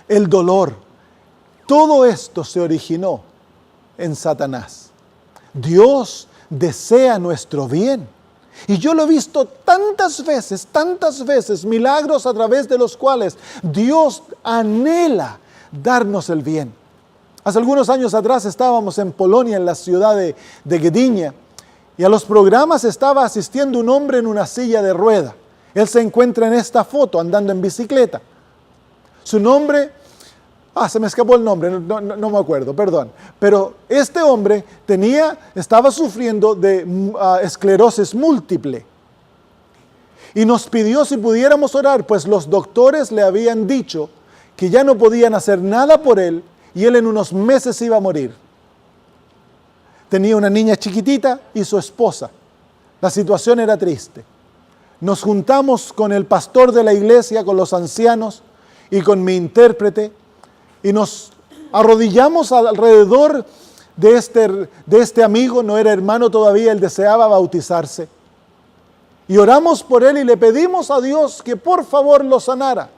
el dolor. Todo esto se originó en Satanás. Dios desea nuestro bien. Y yo lo he visto tantas veces, milagros a través de los cuales Dios anhela darnos el bien. Hace algunos años atrás estábamos en Polonia, en la ciudad de Gdynia, y a los programas estaba asistiendo un hombre en una silla de rueda. Él se encuentra en esta foto andando en bicicleta. Su nombre, se me escapó el nombre, no me acuerdo, perdón. Pero este hombre estaba sufriendo de esclerosis múltiple. Y nos pidió si pudiéramos orar, pues los doctores le habían dicho que ya no podían hacer nada por él, y él en unos meses iba a morir. Tenía una niña chiquitita y su esposa. La situación era triste. Nos juntamos con el pastor de la iglesia, con los ancianos y con mi intérprete, y nos arrodillamos alrededor de este amigo, no era hermano todavía, él deseaba bautizarse. Y oramos por él y le pedimos a Dios que por favor lo sanara.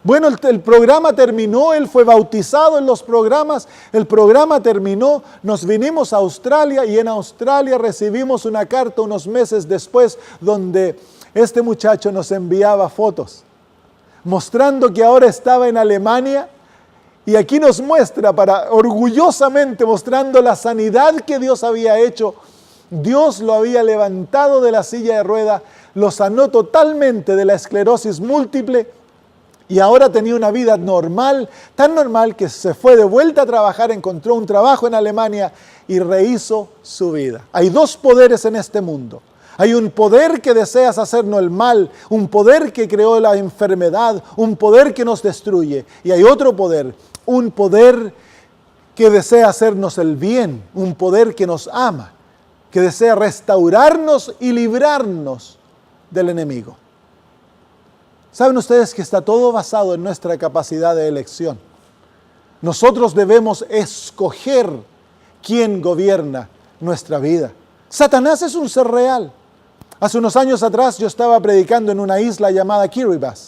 Bueno, el programa terminó, él fue bautizado en los programas, el programa terminó, nos vinimos a Australia y en Australia recibimos una carta unos meses después donde este muchacho nos enviaba fotos, mostrando que ahora estaba en Alemania y aquí nos muestra, orgullosamente mostrando la sanidad que Dios había hecho. Dios lo había levantado de la silla de ruedas, lo sanó totalmente de la esclerosis múltiple y ahora tenía una vida normal, tan normal que se fue de vuelta a trabajar, encontró un trabajo en Alemania y rehizo su vida. Hay dos poderes en este mundo. Hay un poder que desea hacernos el mal, un poder que creó la enfermedad, un poder que nos destruye. Y hay otro poder, un poder que desea hacernos el bien, un poder que nos ama, que desea restaurarnos y librarnos del enemigo. ¿Saben ustedes que está todo basado en nuestra capacidad de elección? Nosotros debemos escoger quién gobierna nuestra vida. Satanás es un ser real. Hace unos años atrás yo estaba predicando en una isla llamada Kiribati.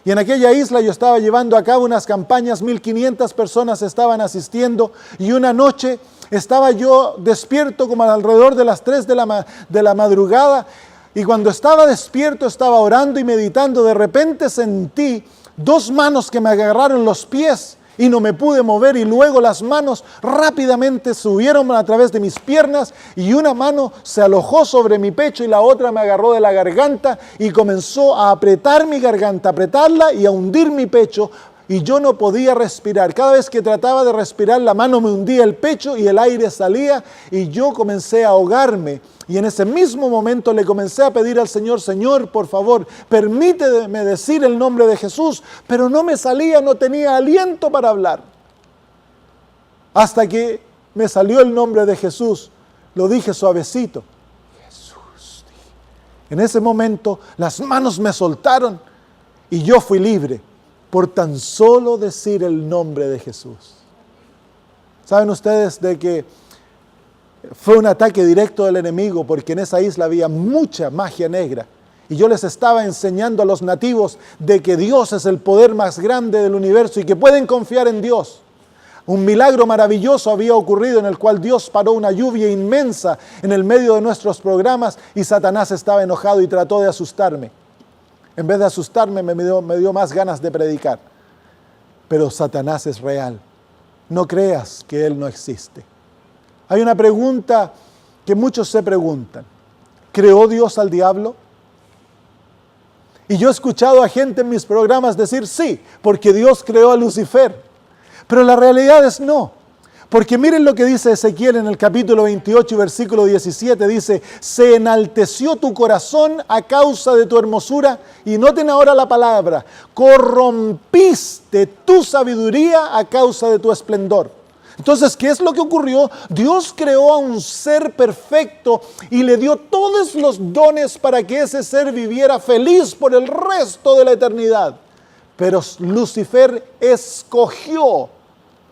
Y en aquella isla yo estaba llevando a cabo unas campañas, 1,500 personas estaban asistiendo y una noche estaba yo despierto como alrededor de las 3 de la madrugada y cuando estaba despierto estaba orando y meditando, de repente sentí 2 manos que me agarraron los pies y no me pude mover y luego las manos rápidamente subieron a través de mis piernas y una mano se alojó sobre mi pecho y la otra me agarró de la garganta y comenzó a apretar mi garganta, apretarla y a hundir mi pecho y yo no podía respirar. Cada vez que trataba de respirar la mano me hundía el pecho y el aire salía y yo comencé a ahogarme. Y en ese mismo momento le comencé a pedir al Señor, Señor, por favor, permíteme decir el nombre de Jesús, pero no me salía, no tenía aliento para hablar. Hasta que me salió el nombre de Jesús, lo dije suavecito. Jesús. En ese momento las manos me soltaron y yo fui libre por tan solo decir el nombre de Jesús. ¿Saben ustedes de que fue un ataque directo del enemigo porque en esa isla había mucha magia negra? Y yo les estaba enseñando a los nativos de que Dios es el poder más grande del universo y que pueden confiar en Dios. Un milagro maravilloso había ocurrido en el cual Dios paró una lluvia inmensa en el medio de nuestros programas y Satanás estaba enojado y trató de asustarme. En vez de asustarme me dio más ganas de predicar. Pero Satanás es real. No creas que Él no existe. Hay una pregunta que muchos se preguntan. ¿Creó Dios al diablo? Y yo he escuchado a gente en mis programas decir sí, porque Dios creó a Lucifer. Pero la realidad es no. Porque miren lo que dice Ezequiel en el capítulo 28, versículo 17. Dice, se enalteció tu corazón a causa de tu hermosura. Y noten ahora la palabra, corrompiste tu sabiduría a causa de tu esplendor. Entonces, ¿qué es lo que ocurrió? Dios creó a un ser perfecto y le dio todos los dones para que ese ser viviera feliz por el resto de la eternidad. Pero Lucifer escogió,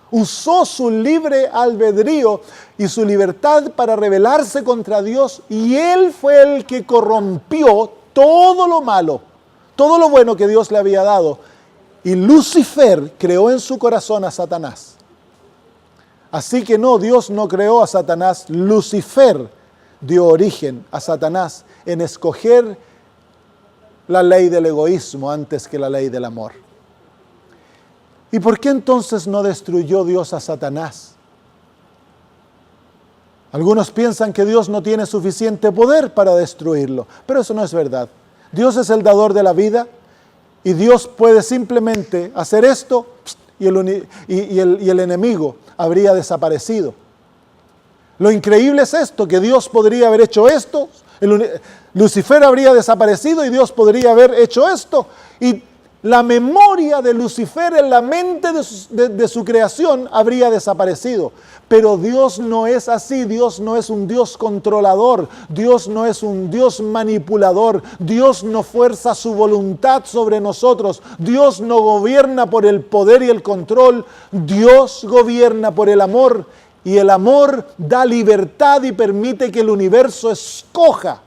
usó su libre albedrío y su libertad para rebelarse contra Dios y él fue el que corrompió todo lo malo, todo lo bueno que Dios le había dado. Y Lucifer creó en su corazón a Satanás. Así que no, Dios no creó a Satanás, Lucifer dio origen a Satanás en escoger la ley del egoísmo antes que la ley del amor. ¿Y por qué entonces no destruyó Dios a Satanás? Algunos piensan que Dios no tiene suficiente poder para destruirlo, pero eso no es verdad. Dios es el dador de la vida y Dios puede simplemente hacer esto y el enemigo habría desaparecido. Lo increíble es esto, que Dios podría haber hecho esto, Lucifer habría desaparecido y Dios podría haber hecho esto y la memoria de Lucifer en la mente de su creación habría desaparecido. Pero Dios no es así. Dios no es un Dios controlador. Dios no es un Dios manipulador. Dios no fuerza su voluntad sobre nosotros. Dios no gobierna por el poder y el control. Dios gobierna por el amor. Y el amor da libertad y permite que el universo escoja.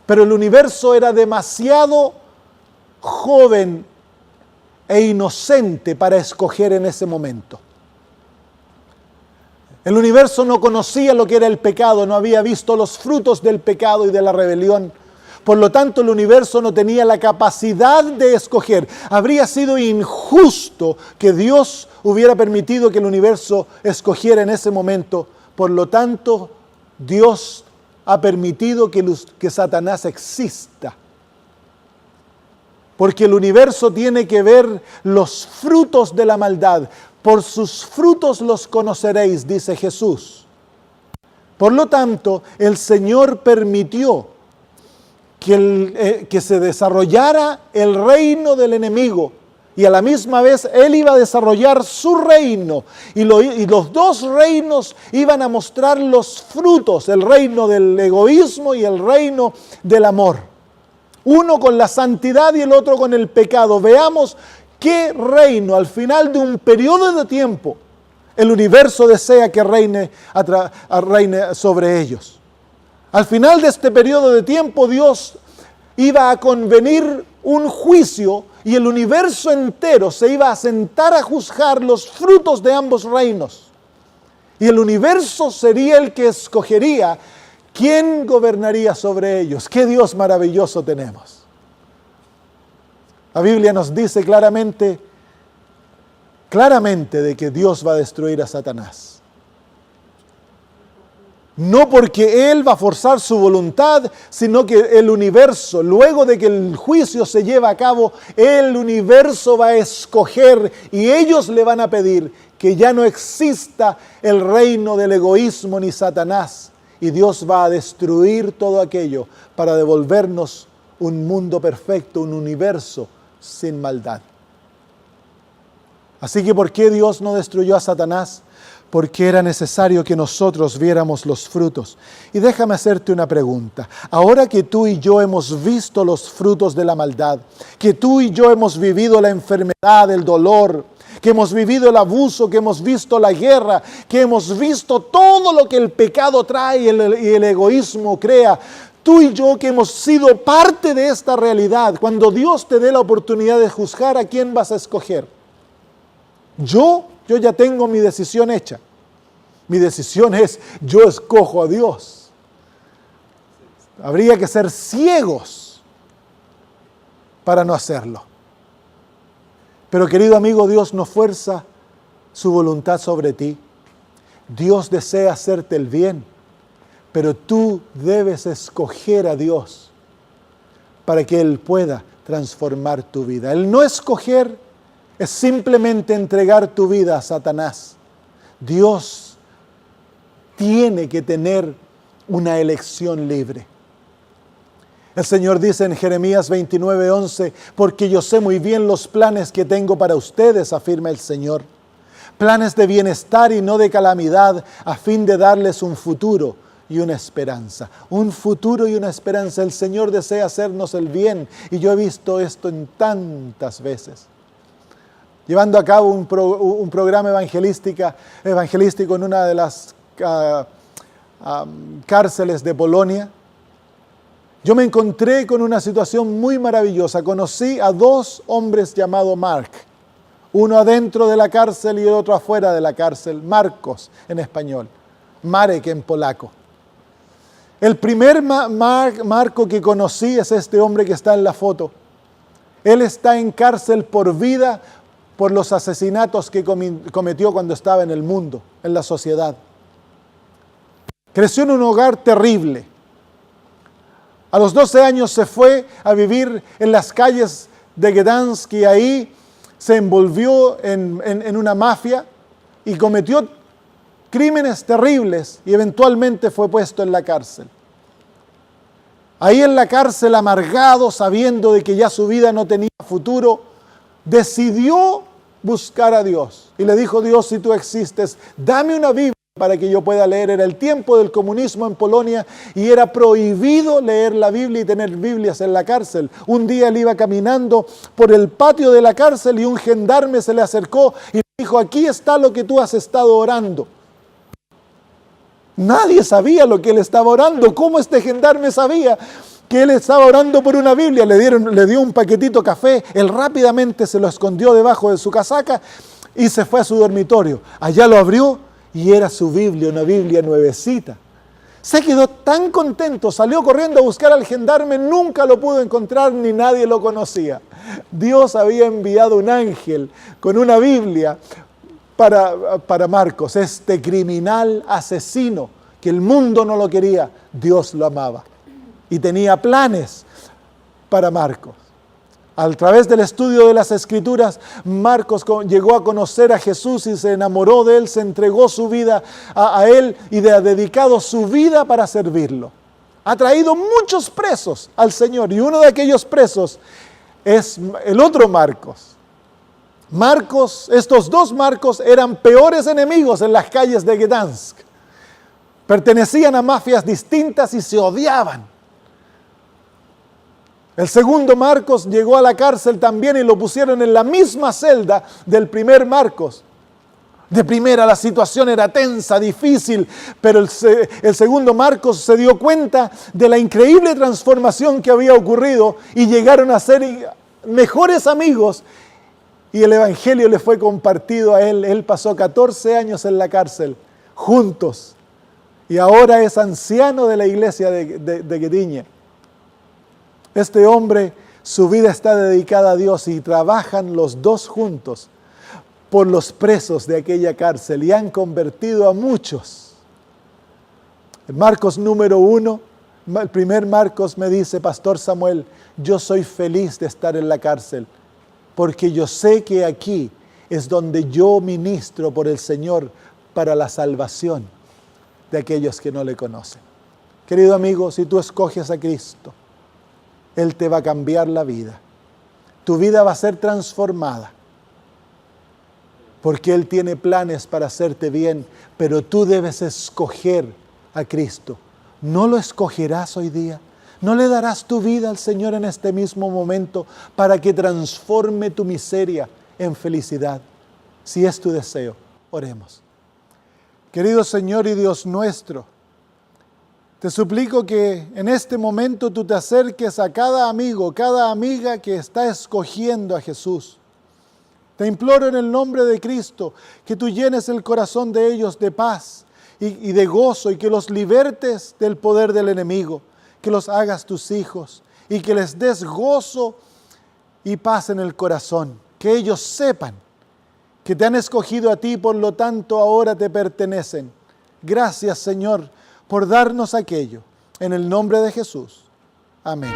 Pero el universo era demasiado joven e inocente para escoger en ese momento. El universo no conocía lo que era el pecado, no había visto los frutos del pecado y de la rebelión. Por lo tanto, el universo no tenía la capacidad de escoger. Habría sido injusto que Dios hubiera permitido que el universo escogiera en ese momento. Por lo tanto, Dios ha permitido que Satanás exista. Porque el universo tiene que ver los frutos de la maldad. Por sus frutos los conoceréis, dice Jesús. Por lo tanto, el Señor permitió que se desarrollara el reino del enemigo. Y a la misma vez Él iba a desarrollar su reino. Y los dos reinos iban a mostrar los frutos. El reino del egoísmo y el reino del amor. Uno con la santidad y el otro con el pecado. Veamos qué reino al final de un periodo de tiempo el universo desea que reine sobre ellos. Al final de este periodo de tiempo Dios iba a convenir un juicio y el universo entero se iba a sentar a juzgar los frutos de ambos reinos. Y el universo sería el que escogería quién gobernaría sobre ellos. ¡Qué Dios maravilloso tenemos! La Biblia nos dice claramente de que Dios va a destruir a Satanás. No porque Él va a forzar su voluntad, sino que el universo, luego de que el juicio se lleva a cabo, el universo va a escoger y ellos le van a pedir que ya no exista el reino del egoísmo ni Satanás. Y Dios va a destruir todo aquello para devolvernos un mundo perfecto, un universo sin maldad. Así que ¿por qué Dios no destruyó a Satanás? Porque era necesario que nosotros viéramos los frutos. Y déjame hacerte una pregunta. Ahora que tú y yo hemos visto los frutos de la maldad, que tú y yo hemos vivido la enfermedad, el dolor, que hemos vivido el abuso, que hemos visto la guerra, que hemos visto todo lo que el pecado trae y el egoísmo crea, tú y yo que hemos sido parte de esta realidad, cuando Dios te dé la oportunidad de juzgar, ¿a quién vas a escoger? Yo ya tengo mi decisión hecha. Mi decisión es, yo escojo a Dios. Habría que ser ciegos para no hacerlo. Pero querido amigo, Dios no fuerza su voluntad sobre ti. Dios desea hacerte el bien, pero tú debes escoger a Dios para que Él pueda transformar tu vida. El no escoger es simplemente entregar tu vida a Satanás. Dios tiene que tener una elección libre. El Señor dice en Jeremías 29:11, porque yo sé muy bien los planes que tengo para ustedes, afirma el Señor. Planes de bienestar y no de calamidad, a fin de darles un futuro y una esperanza. Un futuro y una esperanza. El Señor desea hacernos el bien. Y yo he visto esto en tantas veces. Llevando a cabo un programa evangelístico en una de las cárceles de Polonia, yo me encontré con una situación muy maravillosa. Conocí a dos hombres llamados Mark. Uno adentro de la cárcel y el otro afuera de la cárcel. Marcos en español. Marek en polaco. El primer Marco que conocí es este hombre que está en la foto. Él está en cárcel por vida por los asesinatos que cometió cuando estaba en el mundo, en la sociedad. Creció en un hogar terrible. A los 12 años se fue a vivir en las calles de Gdansk y ahí se envolvió en una mafia y cometió crímenes terribles y eventualmente fue puesto en la cárcel. ahí en la cárcel amargado, sabiendo de que ya su vida no tenía futuro, decidió buscar a Dios. Y le dijo: Dios, si tú existes, dame una Biblia para que yo pueda leer. Era el tiempo del comunismo en Polonia y era prohibido leer la Biblia y tener Biblias en la cárcel. Un día él iba caminando por el patio de la cárcel y un gendarme se le acercó y le dijo: aquí está lo que tú has estado orando. Nadie sabía lo que él estaba orando. ¿Cómo este gendarme sabía que él estaba orando por una Biblia? Le dio un paquetito café, él rápidamente se lo escondió debajo de su casaca y se fue a su dormitorio. Allá lo abrió y era su Biblia, una Biblia nuevecita. Se quedó tan contento, salió corriendo a buscar al gendarme, nunca lo pudo encontrar ni nadie lo conocía. Dios había enviado un ángel con una Biblia para Marcos, este criminal asesino que el mundo no lo quería. Dios lo amaba y tenía planes para Marcos. A través del estudio de las Escrituras, Marcos llegó a conocer a Jesús y se enamoró de Él, se entregó su vida a Él y ha dedicado su vida para servirlo. Ha traído muchos presos al Señor y uno de aquellos presos es el otro Marcos. Estos dos Marcos eran peores enemigos en las calles de Gdansk. Pertenecían a mafias distintas y se odiaban. El segundo Marcos llegó a la cárcel también y lo pusieron en la misma celda del primer Marcos. De primera la situación era tensa, difícil, pero el segundo Marcos se dio cuenta de la increíble transformación que había ocurrido y llegaron a ser mejores amigos y el Evangelio le fue compartido a él. Él pasó 14 años en la cárcel juntos y ahora es anciano de la iglesia de Gdynia. Este hombre, su vida está dedicada a Dios y trabajan los dos juntos por los presos de aquella cárcel y han convertido a muchos. En Marcos número 1, el primer Marcos me dice: Pastor Samuel, yo soy feliz de estar en la cárcel porque yo sé que aquí es donde yo ministro por el Señor para la salvación de aquellos que no le conocen. Querido amigo, si tú escoges a Cristo, Él te va a cambiar la vida. Tu vida va a ser transformada. Porque Él tiene planes para hacerte bien, pero tú debes escoger a Cristo. ¿No lo escogerás hoy día? ¿No le darás tu vida al Señor en este mismo momento para que transforme tu miseria en felicidad? Si es tu deseo, oremos. Querido Señor y Dios nuestro, te suplico que en este momento tú te acerques a cada amigo, cada amiga que está escogiendo a Jesús. Te imploro en el nombre de Cristo que tú llenes el corazón de ellos de paz y de gozo y que los libertes del poder del enemigo, que los hagas tus hijos y que les des gozo y paz en el corazón, que ellos sepan que te han escogido a ti, por lo tanto ahora te pertenecen. Gracias, Señor, por darnos aquello. En el nombre de Jesús. Amén.